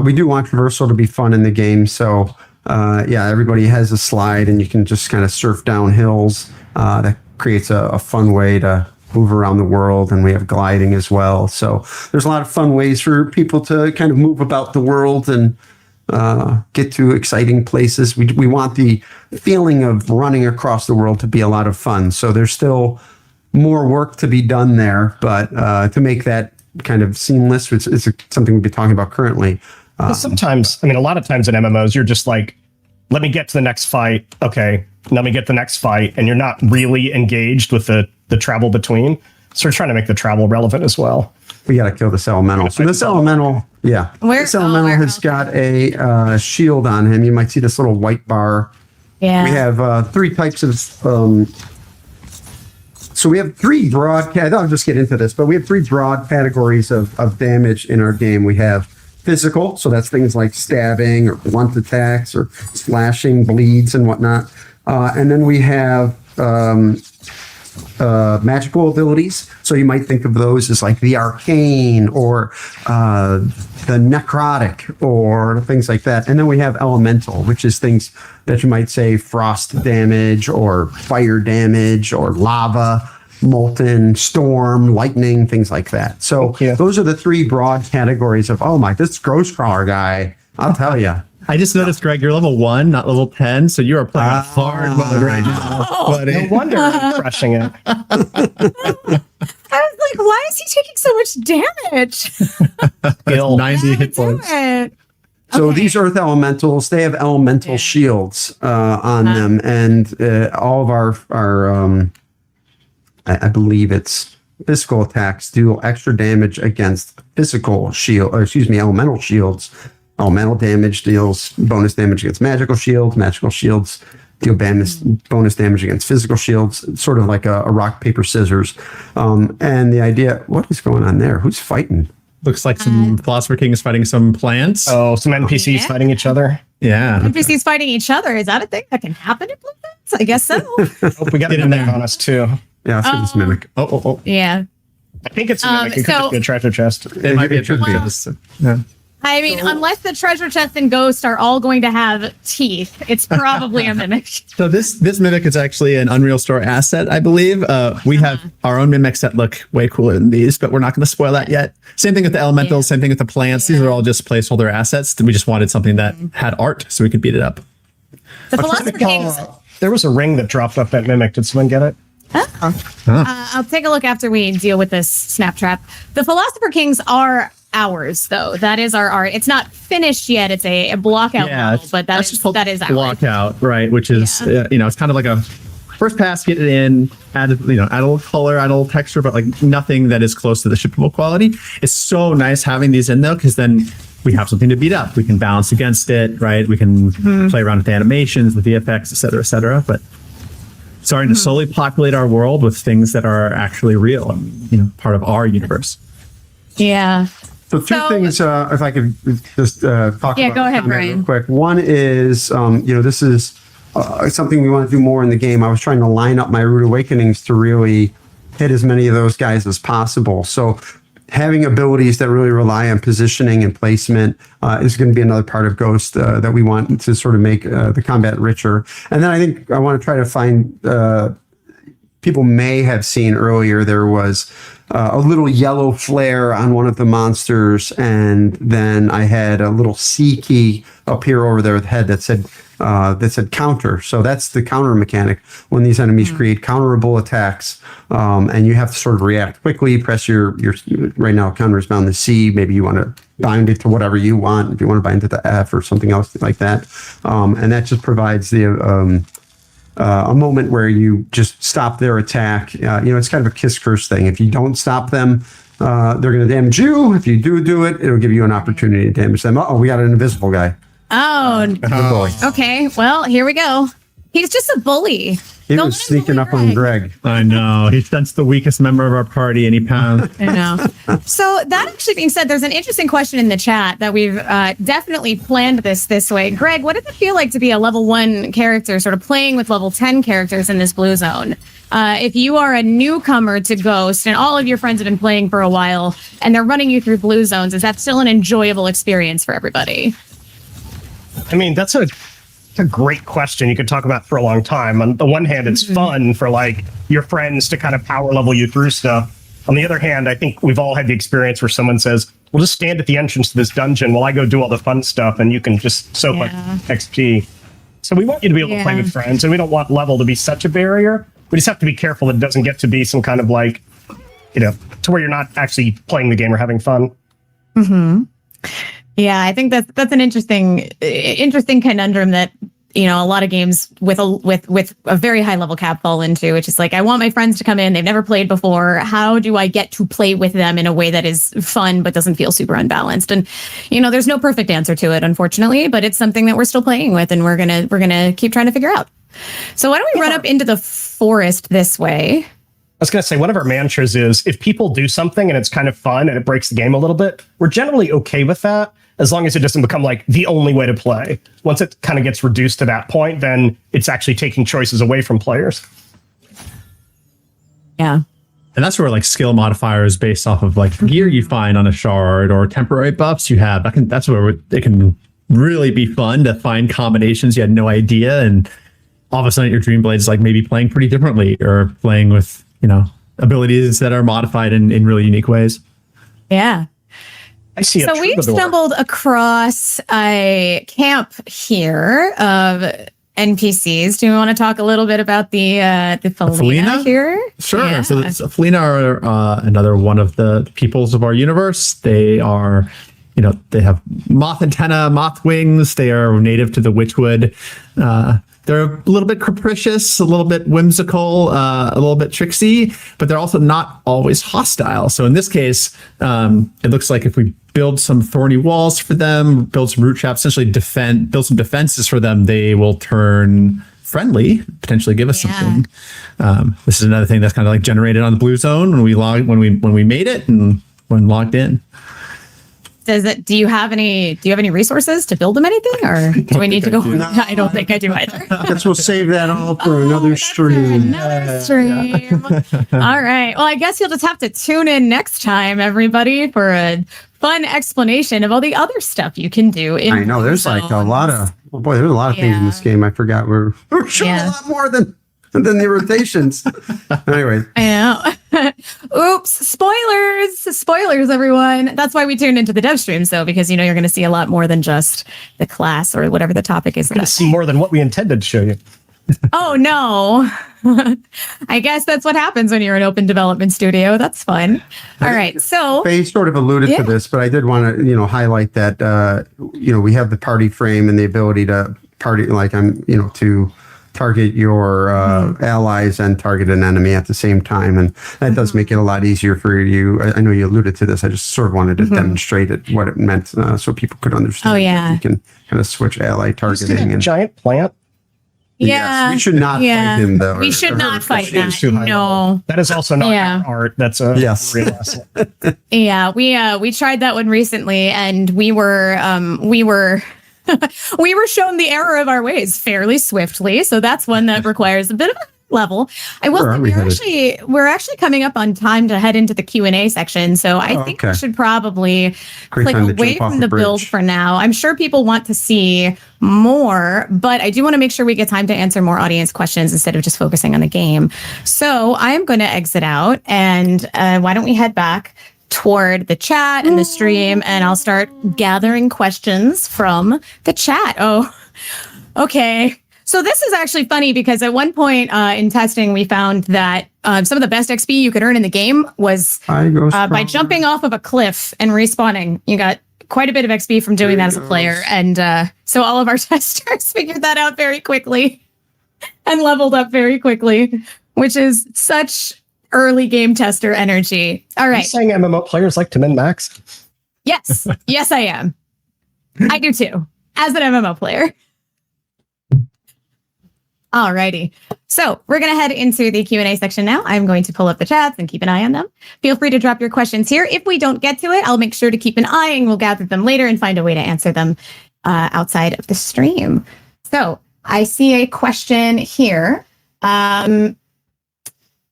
we do want traversal to be fun in the game. So everybody has a slide and you can just kind of surf down hills. That creates a fun way to move around the world, and we have gliding as well. So there's a lot of fun ways for people to kind of move about the world and get to exciting places. We want the feeling of running across the world to be a lot of fun. So there's still more work to be done there, but to make that kind of seamless, which is something we'll be talking about currently.
Sometimes, I mean, a lot of times in MMOs, you're just like, let me get to the next fight. Okay, let me get the next fight. And you're not really engaged with the travel between. So we're trying to make the travel relevant as well.
We got to kill this elemental. So this elemental, this elemental has got a shield on him. You might see this little white bar.
Yeah.
We have 3 types of... so we have 3 broad... I'll just get into this, but we have 3 broad categories of damage in our game. We have physical, so that's things like stabbing or blunt attacks or slashing, bleeds, and whatnot. And then we have magical abilities. So you might think of those as like the arcane or the necrotic or things like that. And then we have elemental, which is things that you might say frost damage or fire damage or lava, molten, storm, lightning, things like that. So those are the 3 broad categories of, this Ghostcrawler guy, I'll tell you.
I just noticed, Greg, you're level 1, not level 10, so you are playing hard mode right now.
No wonder I'm crushing it.
I was like, why is he taking so much damage?
90 hit points.
So these earth elementals, they have elemental shields on them, and all of our I believe it's physical attacks do extra damage against physical shield, elemental shields. Elemental damage deals bonus damage against magical shields. Magical shields deal bonus damage against physical shields. It's sort of like a rock, paper, scissors. And the idea, what is going on there? Who's fighting?
Looks like some Philosopher King is fighting some plants.
Oh, some NPCs fighting each other.
Yeah.
NPCs fighting each other. Is that a thing that can happen in Blue Pens? I guess so.
Hope we got a mimic on us too.
Yeah, let's get this mimic.
Oh.
Yeah.
I think it's a mimic. It could just be a treasure chest.
It might be a treasure chest. Yeah.
I mean, unless the treasure chest and ghost are all going to have teeth, it's probably a mimic.
So this mimic is actually an Unreal Store asset, I believe. We have our own mimics that look way cooler than these, but we're not going to spoil that yet. Same thing with the elementals, same thing with the plants. These are all just placeholder assets. We just wanted something that had art so we could beat it up.
The Philosopher Kings.
There was a ring that dropped off that mimic. Did someone get it?
I'll take a look after we deal with this snap trap. The Philosopher Kings are ours, though. That is our art. It's not finished yet. It's a blockout model, but that is ours.
Blockout, right? Which is it's kind of like a first pass, get it in, add a little color, add a little texture, but like nothing that is close to the shippable quality. It's so nice having these in though, because then we have something to beat up. We can balance against it, right? We can play around with the animations, with VFX, et cetera, but starting to slowly populate our world with things that are actually real and part of our universe.
Yeah.
So two things, if I could just talk about.
Yeah, go ahead, Brian.
Real quick. One is, this is something we want to do more in the game. I was trying to line up my Rude Awakenings to really hit as many of those guys as possible. So having abilities that really rely on positioning and placement is going to be another part of Ghost that we want to sort of make the combat richer. And then I think I want to try to find people may have seen earlier, there was a little yellow flare on one of the monsters, and then I had a little C key up here over their head that said counter. So that's the counter mechanic when these enemies create counterable attacks, and you have to sort of react quickly. Press your right now counter is bound to C. Maybe you want to bind it to whatever you want. If you want to bind it to F or something else like that, and that just provides the a moment where you just stop their attack. It's kind of a kiss curse thing. If you don't stop them, they're going to damage you. If you do it, it'll give you an opportunity to damage them. We got an invisible guy.
Okay. Well, here we go. He's just a bully.
He was sneaking up on Greg.
I know. He sensed the weakest member of our party and he pounced.
I know. So that actually being said, there's an interesting question in the chat that we've definitely planned this way. Greg, what does it feel like to be a level 1 character, sort of playing with level 10 characters in this blue zone? If you are a newcomer to Ghost and all of your friends have been playing for a while and they're running you through blue zones, is that still an enjoyable experience for everybody?
I mean, that's a great question you could talk about for a long time. On the one hand, it's fun for like your friends to kind of power level you through stuff. On the other hand, I think we've all had the experience where someone says, "We'll just stand at the entrance to this dungeon while I go do all the fun stuff, and you can just soak up XP." So we want you to be able to play with friends, and we don't want level to be such a barrier. We just have to be careful that it doesn't get to be some kind of like, to where you're not actually playing the game or having fun.
Mm-hmm. Yeah, I think that's an interesting conundrum that a lot of games with a very high level cap fall into, which is like, I want my friends to come in, they've never played before. How do I get to play with them in a way that is fun but doesn't feel super unbalanced? And there's no perfect answer to it, unfortunately, but it's something that we're still playing with, and we're gonna keep trying to figure out. So why don't we run up into the forest this way?
I was going to say, one of our mantras is, if people do something and it's kind of fun and it breaks the game a little bit, we're generally okay with that, as long as it doesn't become like the only way to play. Once it kind of gets reduced to that point, then it's actually taking choices away from players.
Yeah.
And that's where like skill modifiers based off of like gear you find on a shard or temporary buffs you have. That's where it can really be fun to find combinations you had no idea. And all of a sudden your Dreamblade is like maybe playing pretty differently, or playing with, abilities that are modified in really unique ways.
Yeah.
I see.
So we've stumbled across a camp here of NPCs. Do you want to talk a little bit about the Felina here?
Sure.
Yeah.
So the Felina are another one of the peoples of our universe. They are, they have moth antenna, moth wings. They are native to the Witchwood. They're a little bit capricious, a little bit whimsical, a little bit tricksy, but they're also not always hostile. So in this case, it looks like if we build some thorny walls for them, build some root traps, essentially build some defenses for them, they will turn friendly, potentially give us something. This is another thing that's kind of like generated on the blue zone when we made it and when logged in.
Do you have any resources to build them anything, or do we need to go? I don't think I do either.
Guess we'll save that all for another stream.
Another stream. All right. Well, I guess you'll just have to tune in next time, everybody, for a fun explanation of all the other stuff you can do.
I know there's like a lot of there's a lot of things in this game. I forgot we're showing a lot more than the rotations. Anyway.
I know. Oops. Spoilers, everyone. That's why we tuned into the dev streams, though, because you're going to see a lot more than just the class or whatever the topic is.
We're going to see more than what we intended to show you.
Oh, no. I guess that's what happens when you're an open development studio. That's fun. All right. So
Faye sort of alluded to this, but I did want to, highlight that, we have the party frame and the ability to party, to target your allies and target an enemy at the same time. And that does make it a lot easier for you. I know you alluded to this. I just sort of wanted to demonstrate what it meant so people could understand.
Oh, yeah.
You can kind of switch ally targeting.
And giant plant.
Yeah.
Yes, we should not fight him, though.
We should not fight him. No.
That is also not art. That's a real lesson.
Yeah, we tried that one recently, and we were we were shown the error of our ways fairly swiftly. So that's one that requires a bit of a level. I will say we're actually coming up on time to head into the Q&A section. So I think we should probably click away from the build for now. I'm sure people want to see more, but I do want to make sure we get time to answer more audience questions instead of just focusing on the game. So I'm going to exit out, and why don't we head back toward the chat and the stream, and I'll start gathering questions from the chat. Oh, okay. So this is actually funny because at one point in testing, we found that some of the best XP you could earn in the game was by jumping off of a cliff and respawning. You got quite a bit of XP from doing that as a player. And so all of our testers figured that out very quickly and leveled up very quickly, which is such early game tester energy. All right.
Are you saying MMO players like to min-max?
Yes. Yes, I am. I do too, as an MMO player. Alrighty. So we're going to head into the Q&A section now. I'm going to pull up the chats and keep an eye on them. Feel free to drop your questions here. If we don't get to it, I'll make sure to keep an eye and we'll gather them later and find a way to answer them outside of the stream. So I see a question here.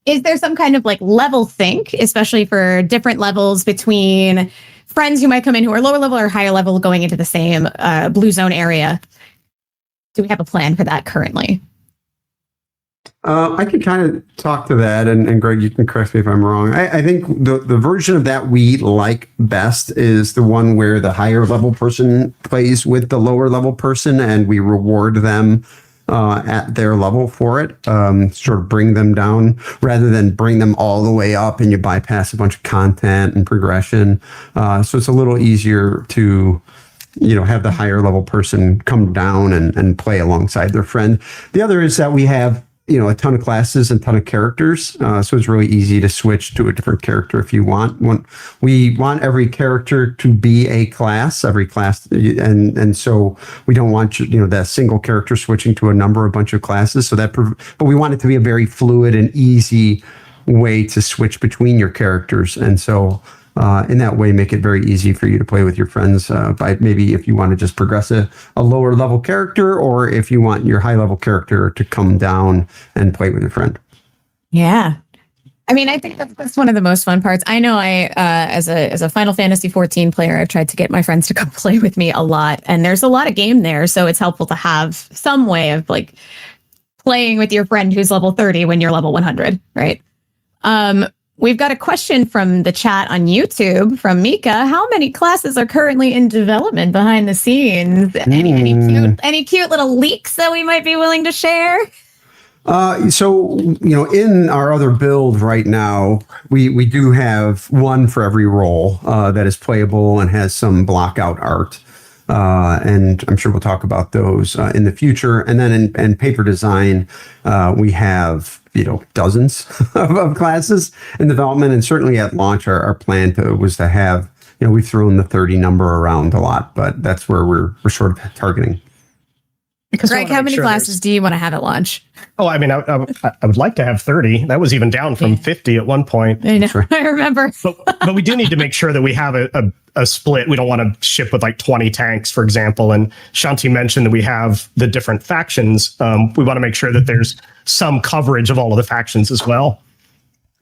Is there some kind of like level sync, especially for different levels between friends who might come in who are lower level or higher level going into the same blue zone area? Do we have a plan for that currently?
I can kind of talk to that, and Greg, you can correct me if I'm wrong. I think the version of that we like best is the one where the higher level person plays with the lower level person, and we reward them at their level for it. Sort of bring them down rather than bring them all the way up, and you bypass a bunch of content and progression. So it's a little easier to have the higher level person come down and play alongside their friend. The other is that we have a ton of classes and ton of characters. So it's really easy to switch to a different character if you want. We want every character to be a class, every class. And so we don't want, that single character switching to a bunch of classes. So but we want it to be a very fluid and easy way to switch between your characters. And so in that way, make it very easy for you to play with your friends by maybe if you want to just progress a lower level character, or if you want your high level character to come down and play with your friend.
Yeah. I mean, I think that's one of the most fun parts. I know as a Final Fantasy 14 player, I've tried to get my friends to come play with me a lot, and there's a lot of game there. So it's helpful to have some way of like playing with your friend who's level 30 when you're level 100, right? We've got a question from the chat on YouTube from Mika. How many classes are currently in development behind the scenes? Any cute little leaks that we might be willing to share?
So, in our other build right now, we do have one for every role that is playable and has some block out art. And I'm sure we'll talk about those in the future. And then in paper design, we have dozens of classes in development, and certainly at launch, our plan was to have we've thrown the 30 number around a lot, but that's where we're sort of targeting.
Because
Greg, how many classes do you want to have at launch?
Oh, I mean, I would like to have 30. That was even down from 50 at one point.
I know. Right. I remember.
but we do need to make sure that we have a split. We don't want to ship with like 20 tanks, for example. And Shanti mentioned that we have the different factions. We want to make sure that there's some coverage of all of the factions as well.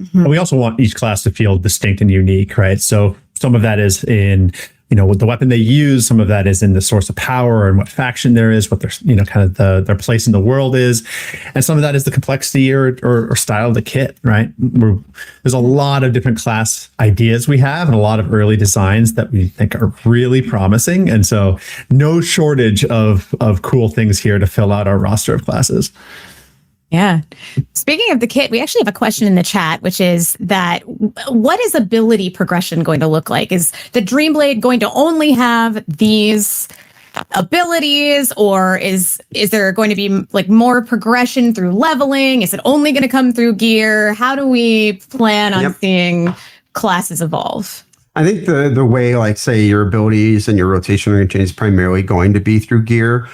Mm-hmm. We also want each class to feel distinct and unique, right? So some of that is in what the weapon they use. Some of that is in the source of power and what faction there is, what their, kind of their place in the world is. And some of that is the complexity or style of the kit, right? There's a lot of different class ideas we have and a lot of early designs that we think are really promising. And so no shortage of cool things here to fill out our roster of classes.
Yeah. Speaking of the kit, we actually have a question in the chat, which is that what is ability progression going to look like? Is the Dreamblade going to only have these abilities, or is there going to be like more progression through leveling? Is it only going to come through gear? How do we plan on seeing classes evolve?
I think the way, like, say, your abilities and your rotation are going to change is primarily going to be through gear.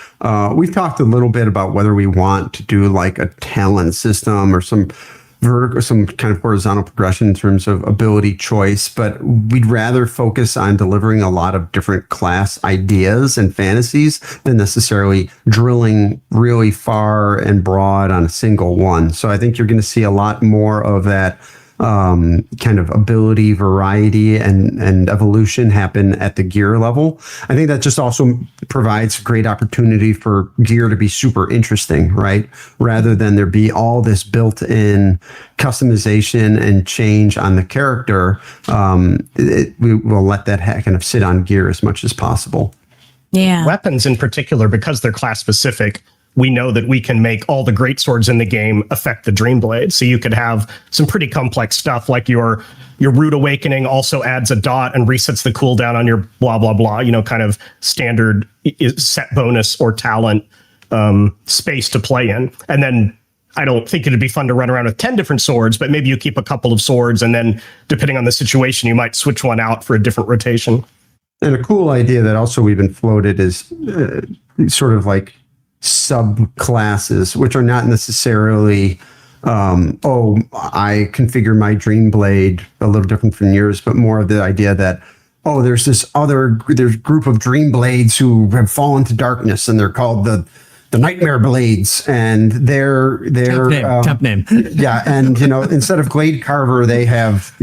We've talked a little bit about whether we want to do like a talent system or some vertical, some kind of horizontal progression in terms of ability choice, but we'd rather focus on delivering a lot of different class ideas and fantasies than necessarily drilling really far and broad on a single one. So I think you're going to see a lot more of that kind of ability variety and evolution happen at the gear level. I think that just also provides great opportunity for gear to be super interesting, right? Rather than there be all this built-in customization and change on the character, we will let that kind of sit on gear as much as possible.
Yeah.
Weapons in particular, because they're class specific, we know that we can make all the great swords in the game affect the Dreamblade. So you could have some pretty complex stuff like your Rude Awakening also adds a dot and resets the cooldown on your blah, blah, blah, kind of standard set bonus or talent space to play in. And then I don't think it'd be fun to run around with 10 different swords, but maybe you keep a couple of swords and then depending on the situation, you might switch one out for a different rotation.
And a cool idea that also we've been floated is sort of like subclasses, which are not necessarily, I configure my Dreamblade a little different from yours, but more of the idea that, there's group of Dreamblades who have fallen to darkness and they're called the Nightmare Blades, and they're
Temp name.
Yeah. And, instead of Glade Carver, they have,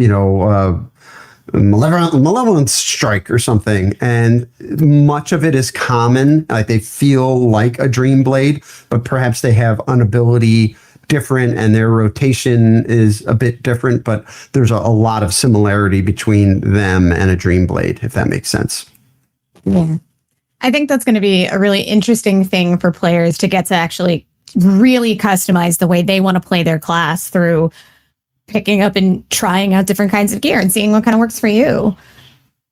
Malevolent Strike or something, and much of it is common, like they feel like a Dreamblade, but perhaps they have an ability different and their rotation is a bit different, but there's a lot of similarity between them and a Dreamblade, if that makes sense.
Yeah. I think that's going to be a really interesting thing for players to get to actually really customize the way they want to play their class through picking up and trying out different kinds of gear and seeing what kind of works for you.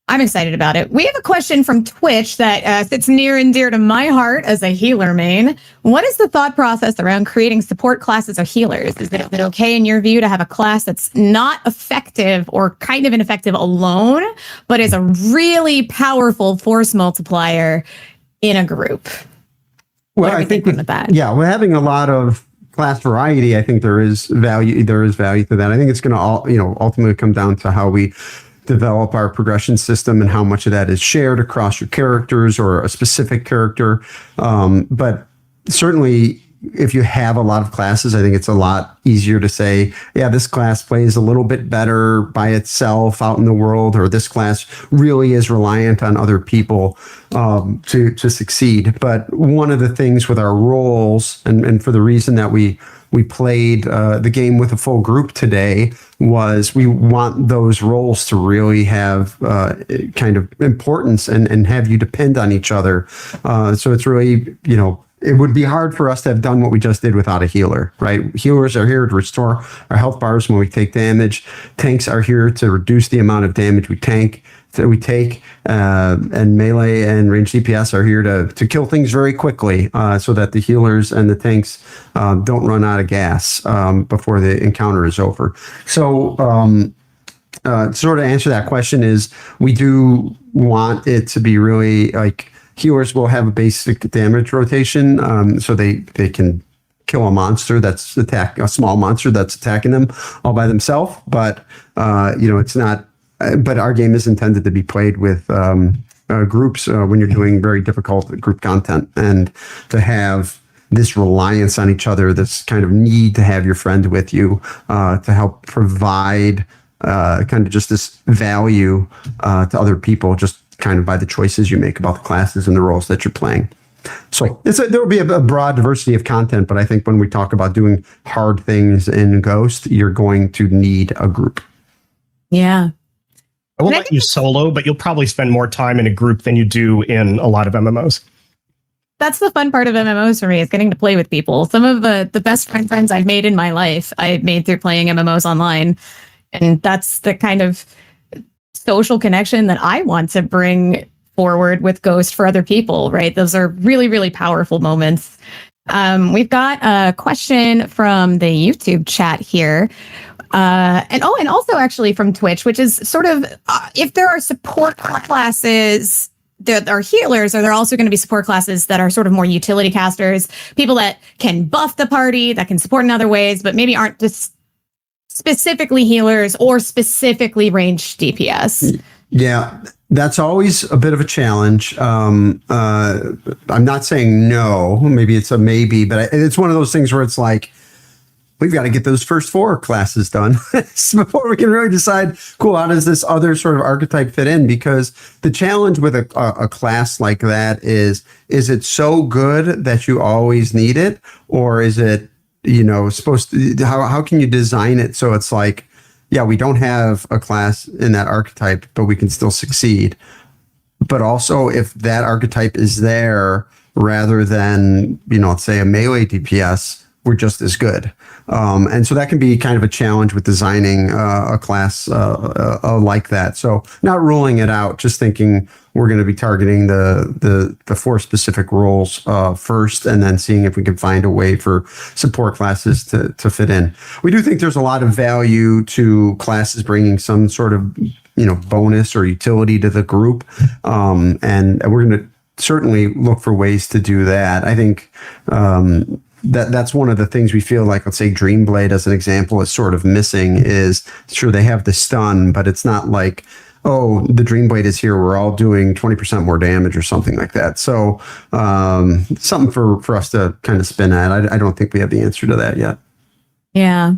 I'm excited about it. We have a question from Twitch that sits near and dear to my heart as a healer main. What is the thought process around creating support classes of healers? Is it okay in your view to have a class that's not effective or kind of ineffective alone, but is a really powerful force multiplier in a group?
Well, I think with that, yeah, we're having a lot of class variety. I think there is value. There is value to that. I think it's going to ultimately come down to how we develop our progression system and how much of that is shared across your characters or a specific character. But certainly, if you have a lot of classes, I think it's a lot easier to say, yeah, this class plays a little bit better by itself out in the world, or this class really is reliant on other people to succeed. But one of the things with our roles, and for the reason that we played the game with a full group today, was we want those roles to really have kind of importance and have you depend on each other. So it's really, it would be hard for us to have done what we just did without a healer, right? Healers are here to restore our health bars when we take damage. Tanks are here to reduce the amount of damage we take. And melee and range DPS are here to kill things very quickly, so that the healers and the tanks don't run out of gas before the encounter is over. So, sort of answer that question is, we do want it to be really like, healers will have a basic damage rotation, so they can kill a small monster that's attacking them all by themselves. But it's not. But our game is intended to be played with groups when you're doing very difficult group content, and to have this reliance on each other, this kind of need to have your friend with you to help provide kind of just this value to other people, just kind of by the choices you make about the classes and the roles that you're playing. So there will be a broad diversity of content, but I think when we talk about doing hard things in Ghost, you're going to need a group.
Yeah.
I will let you solo, but you'll probably spend more time in a group than you do in a lot of MMOs.
That's the fun part of MMOs for me, is getting to play with people. Some of the best friends I've made in my life, I've made through playing MMOs online. And that's the kind of social connection that I want to bring forward with Ghost for other people, right? Those are really, really powerful moments. We've got a question from the YouTube chat here. And also actually from Twitch, which is sort of, if there are support classes that are healers, are there also going to be support classes that are sort of more utility casters, people that can buff the party, that can support in other ways, but maybe aren't just specifically healers or specifically ranged DPS?
Yeah, that's always a bit of a challenge. I'm not saying no, maybe it's a maybe, but it's one of those things where it's like, we've got to get those first 4 classes done before we can really decide, cool, how does this other sort of archetype fit in? Because the challenge with a class like that is it so good that you always need it? Or is it, supposed to, how can you design it so it's like, yeah, we don't have a class in that archetype, but we can still succeed. But also, if that archetype is there rather than, let's say a melee DPS, we're just as good. And so that can be kind of a challenge with designing a class like that. So not ruling it out, just thinking we're going to be targeting the 4 specific roles first, and then seeing if we can find a way for support classes to fit in. We do think there's a lot of value to classes bringing some sort of bonus or utility to the group, and we're going to certainly look for ways to do that. I think that's one of the things we feel like, let's say Dreamblade as an example, is sort of missing. Is sure they have the stun, but it's not like, oh, the Dreamblade is here, we're all doing 20% more damage or something like that. So something for us to kind of spin at. I don't think we have the answer to that yet.
Yeah.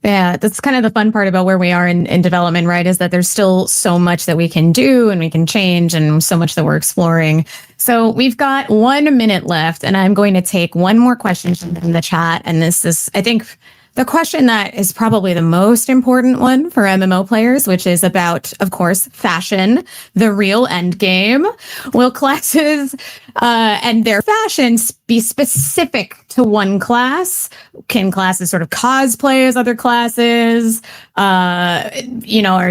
Yeah, that's kind of the fun part about where we are in development, right? Is that there's still so much that we can do and we can change and so much that we're exploring. So we've got 1 minute left, and I'm going to take one more question from the chat. And this is, I think, the question that is probably the most important one for MMO players, which is about, of course, fashion, the real end game. Will classes and their fashion be specific to one class? Can classes sort of cosplay as other classes? Are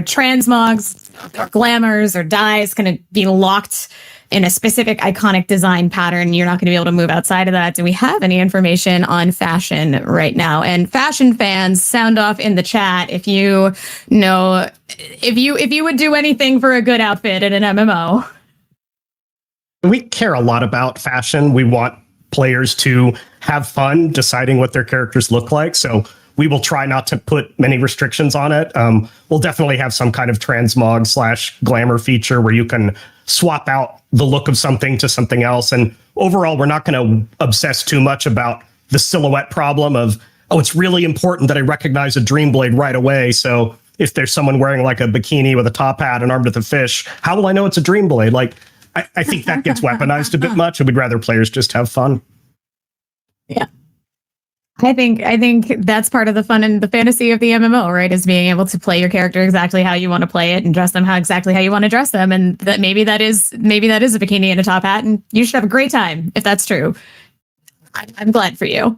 transmogs or glamours or dyes going to be locked in a specific iconic design pattern? You're not going to be able to move outside of that. Do we have any information on fashion right now? And fashion fans, sound off in the chat if you know, if you would do anything for a good outfit in an MMO.
We care a lot about fashion. We want players to have fun deciding what their characters look like. So we will try not to put many restrictions on it. We'll definitely have some kind of transmog / glamour feature where you can swap out the look of something to something else. And overall, we're not going to obsess too much about the silhouette problem of, oh, it's really important that I recognize a Dreamblade right away. So if there's someone wearing like a bikini with a top hat and armed with a fish, how will I know it's a Dreamblade? Like, I think that gets weaponized a bit much, and we'd rather players just have fun.
Yeah. I think that's part of the fun and the fantasy of the MMO, right? Is being able to play your character exactly how you want to play it and dress them exactly how you want to dress them. And that maybe that is a bikini and a top hat, and you should have a great time if that's true. I'm glad for you.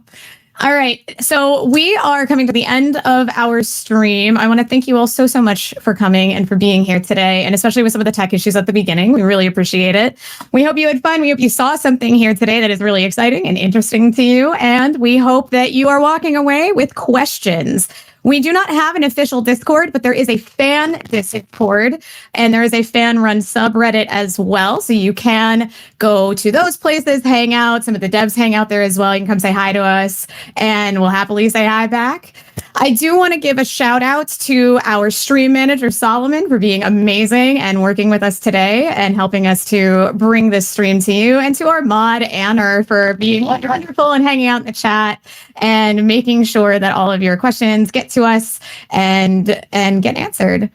All right. So we are coming to the end of our stream. I want to thank you all so much for coming and for being here today, and especially with some of the tech issues at the beginning. We really appreciate it. We hope you had fun. We hope you saw something here today that is really exciting and interesting to you. And we hope that you are walking away with questions. We do not have an official Discord, but there is a fan Discord, and there is a fan-run subreddit as well. So you can go to those places, hang out. Some of the devs hang out there as well. You can come say hi to us, and we'll happily say hi back. I do want to give a shout out to our stream manager, Solomon, for being amazing and working with us today and helping us to bring this stream to you, and to our mod, Anna, for being wonderful and hanging out in the chat and making sure that all of your questions get to us and get answered.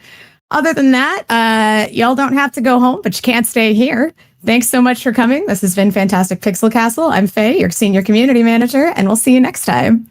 Other than that, y'all don't have to go home, but you can't stay here. Thanks so much for coming. This has been Fantastic Pixel Castle. I'm Faye, your senior community manager, and we'll see you next time.